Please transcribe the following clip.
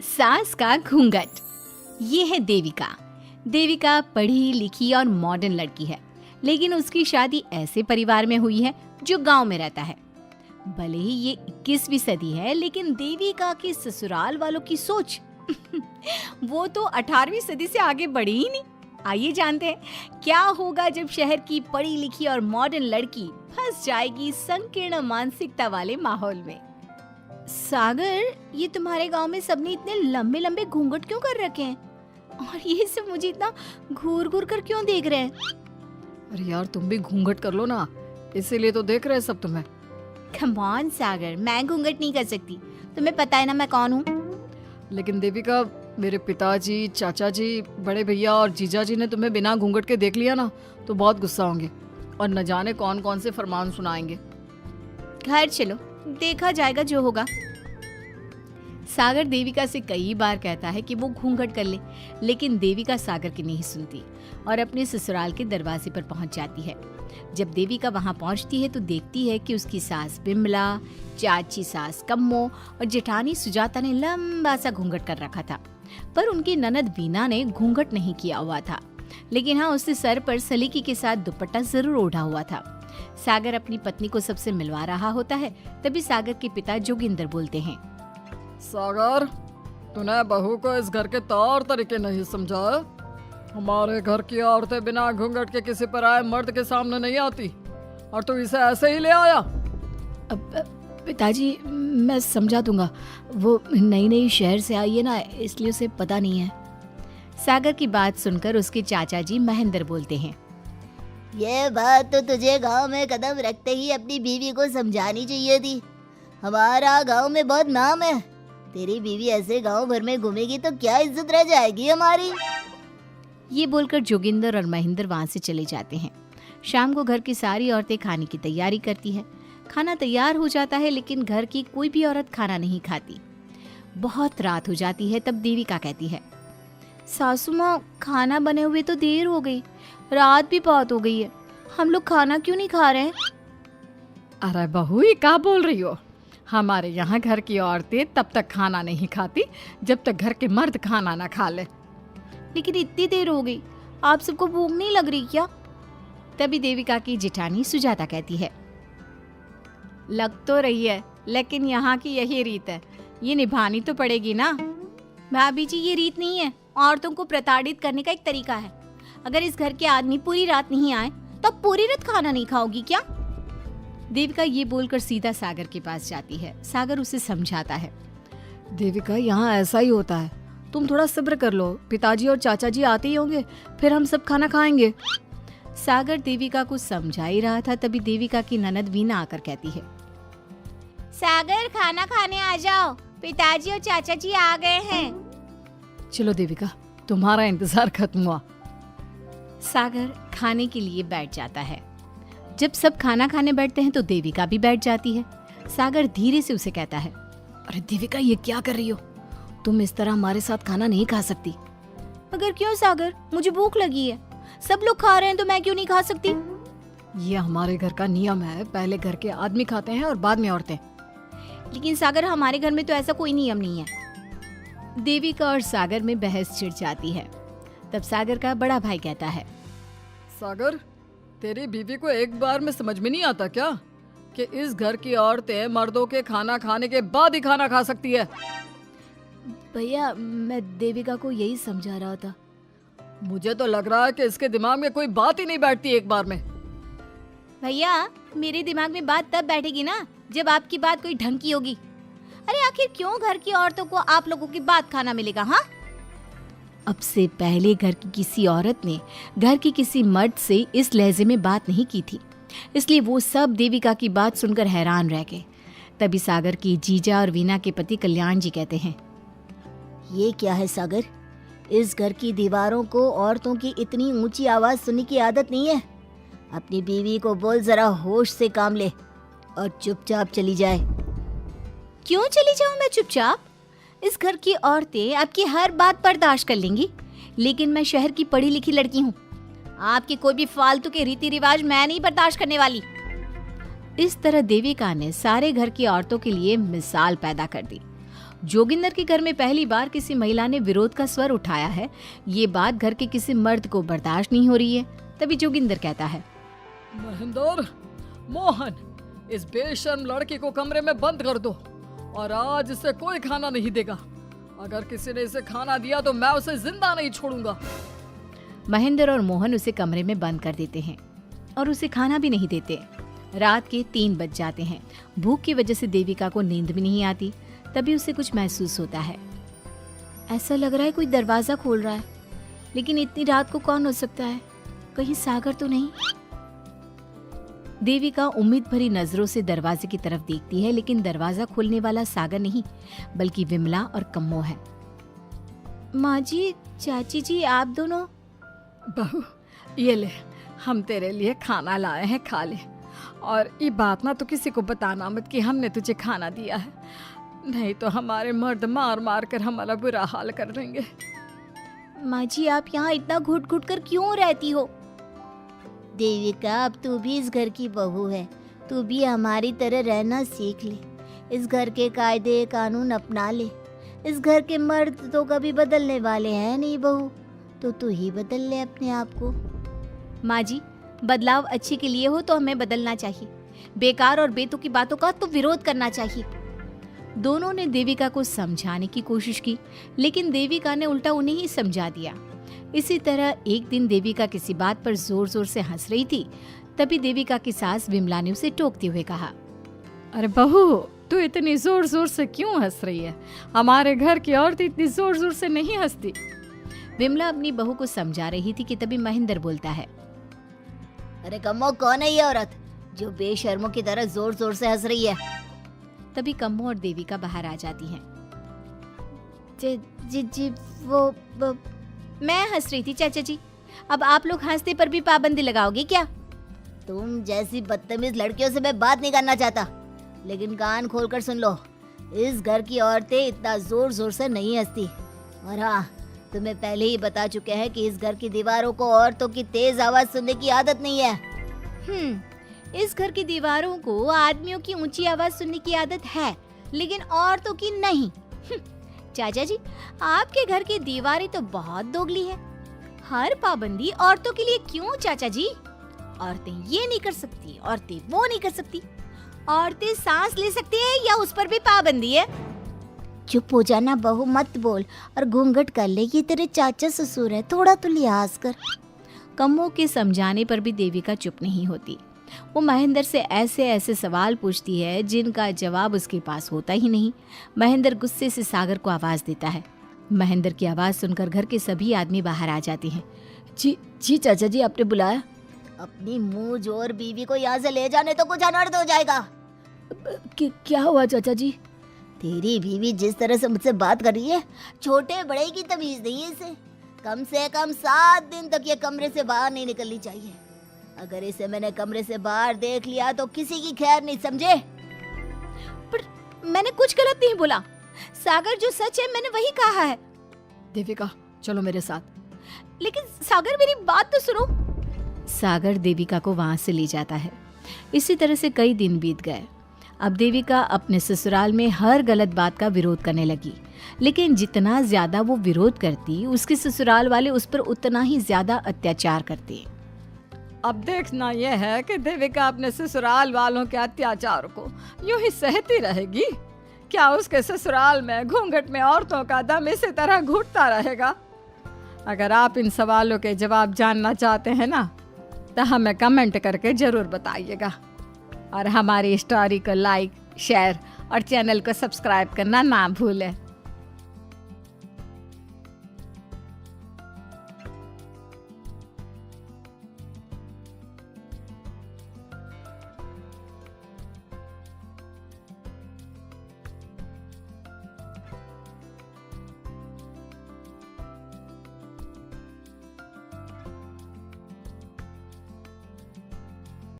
सास का घूंघट। ये है देविका। देविका पढ़ी लिखी और मॉडर्न लड़की है, लेकिन उसकी शादी ऐसे परिवार में हुई है जो गांव में रहता है। भले ही ये 21वीं सदी है, लेकिन देविका के ससुराल वालों की सोच वो तो 18वीं सदी से आगे बढ़ी ही नहीं। आइए जानते हैं क्या होगा जब शहर की पढ़ी लिखी और मॉडर्न लड़की फंस जाएगी संकीर्ण मानसिकता वाले माहौल में। सागर, ये तुम्हारे गांव में सबने इतने लंबे लंबे घूंघट क्यों कर रखे हैं? और ये सब मुझे इतना घूर घूर कर क्यों देख रहे हैं? अरे यार, तुम भी घूंघट कर लो ना, इसीलिए तो देख रहे हैं सब तुम्हें। कम ऑन सागर, मैं घूंघट नहीं कर सकती। तुम्हें पता है ना मैं कौन हूँ। लेकिन देविका, मेरे पिताजी, चाचा जी, बड़े भैया और जीजा जी ने तुम्हें बिना घूंघट के देख लिया ना तो बहुत गुस्सा होंगे और न जाने कौन कौन से फरमान सुनाएंगे। घर चलो, देखा जाएगा जो होगा। सागर देविका से कई बार कहता है कि वो घूंघट कर ले, लेकिन देविका सागर की नहीं सुनती और अपने ससुराल के दरवाजे पर पहुंच जाती है। जब देविका वहां पहुंचती है तो देखती है कि उसकी सास बिमला, चाची सास कम्मो और जेठानी सुजाता ने लंबा सा घूंघट कर रखा था, पर उनकी ननद वीना ने घूंघट नहीं किया हुआ था। लेकिन हाँ, उसने सर पर सलीकी के साथ दुपट्टा जरूर ओढ़ा हुआ था। सागर अपनी पत्नी को सबसे मिलवा रहा होता है, तभी सागर के पिता जोगिंदर बोलते हैं, सागर, तूने बहू को इस घर के तौर तरीके नहीं समझा। हमारे घर की औरतें बिना घूंघट के किसी पर आए मर्द के सामने नहीं आती और तू इसे ऐसे ही ले आया। पिताजी, मैं समझा दूंगा। वो नई नई शहर से आई है ना, इसलिए उसे पता नहीं है। सागर की बात सुनकर उसके चाचा जी महेंद्र बोलते हैं, ये बात तो तुझे गांव में कदम रखते ही अपनी बीवी को समझानी चाहिए थी। हमारा गांव में बहुत नाम है। तेरी बीवी ऐसे गांव भर में घूमेगी तो क्या इज्जत रह जाएगी हमारी। ये बोलकर जोगिंदर और महेंद्र वहां से चले जाते हैं। शाम को घर की सारी औरतें खाने की तैयारी करती है। खाना तैयार हो जाता है, लेकिन घर की कोई भी औरत खाना नहीं खाती। बहुत रात हो जाती है, तब देविका कहती है, सासू माँ, खाना बने हुए तो देर हो गई, रात भी बहुत हो गई है, हम लोग खाना क्यों नहीं खा रहे हैं? अरे बहू, ये क्या बोल रही हो? हमारे यहाँ घर की औरतें तब तक खाना नहीं खाती जब तक घर के मर्द खाना ना खा ले। लेकिन इतनी देर हो गई, आप सबको भूख नहीं लग रही क्या? तभी देविका की जेठानी सुजाता कहती है, लग तो रही है, लेकिन यहाँ की यही रीत है, ये निभानी तो पड़ेगी ना। भाभी जी, ये रीत नहीं है, औरतों को प्रताड़ित करने का एक तरीका है। अगर इस घर के आदमी पूरी रात नहीं आए तो पूरी रात खाना नहीं खाओगी क्या? देविका ये बोलकर सीधा सागर के पास जाती है। सागर उसे समझाता है, देविका, यहाँ ऐसा ही होता है, तुम थोड़ा सब्र कर लो, पिताजी और चाचा जी आते ही होंगे, फिर हम सब खाना खाएंगे। सागर देविका को समझा ही रहा था, तभी देविका की ननद वीना आकर कहती है, सागर, खाना खाने आ जाओ, पिताजी और चाचा जी आ गए हैं। चलो देविका, तुम्हारा इंतजार खत्म हुआ। सागर खाने के लिए बैठ जाता है। जब सब खाना खाने बैठते हैं तो देविका भी बैठ जाती है। सागर धीरे से उसे कहता है, अरे देविका, ये क्या कर रही हो? तुम इस तरह हमारे साथ खाना नहीं खा सकती। मगर क्यों सागर, मुझे भूख लगी है, सब लोग खा रहे हैं तो मैं क्यों नहीं खा सकती? ये हमारे घर का नियम है, पहले घर के आदमी खाते हैं और बाद में औरतें। लेकिन सागर, हमारे घर में तो ऐसा कोई नियम नहीं है। देविका और सागर में बहस छिड़ जाती है। तब सागर का बड़ा भाई कहता है, सागर, तेरी बीवी को एक बार में समझ में नहीं आता क्या कि इस घर की औरतें मर्दों के खाना खाने के बाद ही खाना खा सकती है? भैया, मैं देविका को यही समझा रहा था। मुझे तो लग रहा है कि इसके दिमाग में कोई बात ही नहीं बैठती एक बार में। भैया, मेरे दिमाग में बात तब बैठेगी ना जब आपकी बात कोई ढंग की होगी। अरे आखिर क्यों घर की औरतों को आप लोगों की बात खाना मिलेगा? हाँ, अब से पहले घर की किसी औरत ने घर की किसी मर्द से इस लहजे में बात नहीं की थी, इसलिए वो सब देविका की बात सुनकर हैरान रह गए। तभी सागर की जीजा और वीना के पति कल्याण जी कहते हैं, ये क्या है सागर, इस घर की दीवारों को औरतों की इतनी ऊंची आवाज सुनने की आदत नहीं है। अपनी बीवी को बोल जरा होश से काम ले और चुपचाप चली जाए। क्यों चली जाऊं मैं चुपचाप? इस घर की औरतें आपकी हर बात बर्दाश्त कर लेंगी, लेकिन मैं शहर की पढ़ी लिखी लड़की हूँ। आपके कोई भी फालतू के रीति रिवाज मैं नहीं बर्दाश्त करने वाली। इस तरह देविका ने सारे घर की औरतों के लिए मिसाल पैदा कर दी। जोगिंदर के घर में पहली बार किसी महिला ने विरोध का स्वर उठाया है, ये बात घर के किसी मर्द को बर्दाश्त नहीं हो रही है। तभी जोगिंदर कहता है, महेंद्र, मोहन, इस बेशर्म लड़की को कमरे में बंद कर दो और आज इसे कोई खाना नहीं देगा। अगर किसी ने इसे खाना दिया तो मैं उसे जिंदा नहीं छोड़ूंगा। महेंद्र और मोहन उसे कमरे में बंद कर देते हैं और उसे खाना भी नहीं देते। रात के 3 बज जाते हैं। भूख की वजह से देविका को नींद भी नहीं आती। तभी उसे कुछ महसूस होता है। ऐसा लग रहा है कोई दरवाजा खोल रहा है, लेकिन इतनी रात को कौन हो सकता है? कहीं सागर तो नहीं? देविका उम्मीद भरी नजरों से दरवाजे की तरफ देखती है, लेकिन दरवाजा खोलने वाला सागर नहीं बल्कि विमला और कम्मो है। माँ जी, चाची जी, आप दोनों। बहू, ये ले, हम तेरे लिए खाना लाए हैं, खा ले। और ये बात ना तो किसी को बताना मत कि हमने तुझे खाना दिया है, नहीं तो हमारे मर्द मार मार कर हमारा बुरा हाल कर देंगे। माँ जी, आप यहाँ इतना घुट घुट कर क्यों रहती हो? देविका, अब तू भी इस घर की बहू है, तू भी हमारी तरह रहना सीख ले। इस घर के कायदे कानून अपना ले। इस घर के मर्द तो कभी बदलने वाले हैं नहीं बहू, तो तू ही बदल ले अपने आप को। माँ जी, बदलाव अच्छे के लिए हो तो हमें बदलना चाहिए। बेकार और बेतुकी बातों का तो विरोध करना चाहिए। दोनों ने देविका को समझाने की कोशिश की, लेकिन देविका ने उल्टा उन्हें ही समझा दिया। इसी तरह एक दिन देविका किसी बात पर जोर जोर से हंस रही थी। तभी देविका की सास विमला ने उसे टोकते हुए कहा, अरे बहू, तू इतनी जोर जोर से क्यों हंस रही है? हमारे घर की औरत इतनी जोर जोर से नहीं हंसती। विमला अपनी बहू को समझा रही थी कि तभी महेंद्र बोलता है, अरे कम्मो, कौन है ये औरत जो बेशर्मों की तरह जोर जोर से हंस रही है? तभी कम्मो और देविका बाहर आ जाती हैं। जी वो मैं हंस रही थी चाचा जी। अब आप लोग हंसने पर भी पाबंदी लगाओगे क्या? तुम जैसी बदतमीज लड़कियों से मैं बात नहीं करना चाहता, लेकिन कान खोलकर सुन लो, इस घर की औरतें इतना जोर जोर से नहीं हंसती। और हाँ, तुम्हें पहले ही बता चुके हैं कि इस घर की दीवारों को औरतों की तेज आवाज सुनने की आदत नहीं है। इस घर की दीवारों को आदमियों की ऊंची आवाज सुनने की आदत है, लेकिन औरतों की नहीं। चाचा जी, आपके घर की दीवारें तो बहुत दोगली है। हर पाबंदी औरतों के लिए क्यों चाचा जी? औरतें ये नहीं कर सकती, औरतें वो नहीं कर सकती। औरतें सांस ले सकती है या उस पर भी पाबंदी है? चुप हो जाना बहू, मत बोल और घूंघट कर ले। ये तेरे चाचा ससुर है, थोड़ा तो लिहाज कर। कम्मो के समझाने पर भी देविका चुप नहीं होती। वो महेंद्र से ऐसे ऐसे सवाल पूछती है जिनका जवाब उसके पास होता ही नहीं। महेंद्र गुस्से से सागर को आवाज देता है। महेंद्र की आवाज सुनकर घर के सभी आदमी बाहर आ जाते हैं। जी चाचा जी, आपने बुलाया? अपनी मुंह जोर बीवी को यहाँ से ले जाने तो कुछ अनर्थ हो जाएगा। क्या हुआ चाचा जी? तेरी बीवी जिस तरह से मुझसे बात कर रही है, छोटे बड़े की तमीज नहीं है इसे। कम से कम 7 दिन तक ये कमरे से बाहर नहीं निकलनी चाहिए। अगर इसे मैंने कमरे से बाहर देख लिया तो किसी की खैर नहीं, समझे? पर मैंने कुछ गलत नहीं बोला। सागर, जो सच है मैंने वही कहा है। देविका, चलो मेरे साथ। लेकिन सागर, मेरी बात तो सुनो। सागर देविका को वहां से ले जाता है। इसी तरह से कई दिन बीत गए। अब देविका अपने ससुराल में हर गलत बात का विरोध करने लगी, लेकिन जितना ज्यादा वो विरोध करती, उसके ससुराल वाले उस पर उतना ही ज्यादा अत्याचार करते। अब देखना यह है कि देविका अपने ससुराल वालों के अत्याचार को यूं ही सहती रहेगी। क्या उसके ससुराल में घूंघट में औरतों का दम इसी तरह घुटता रहेगा? अगर आप इन सवालों के जवाब जानना चाहते हैं ना, तो हमें कमेंट करके जरूर बताइएगा। और हमारी स्टोरी को लाइक, शेयर और चैनल को सब्सक्राइब करना ना भूलें।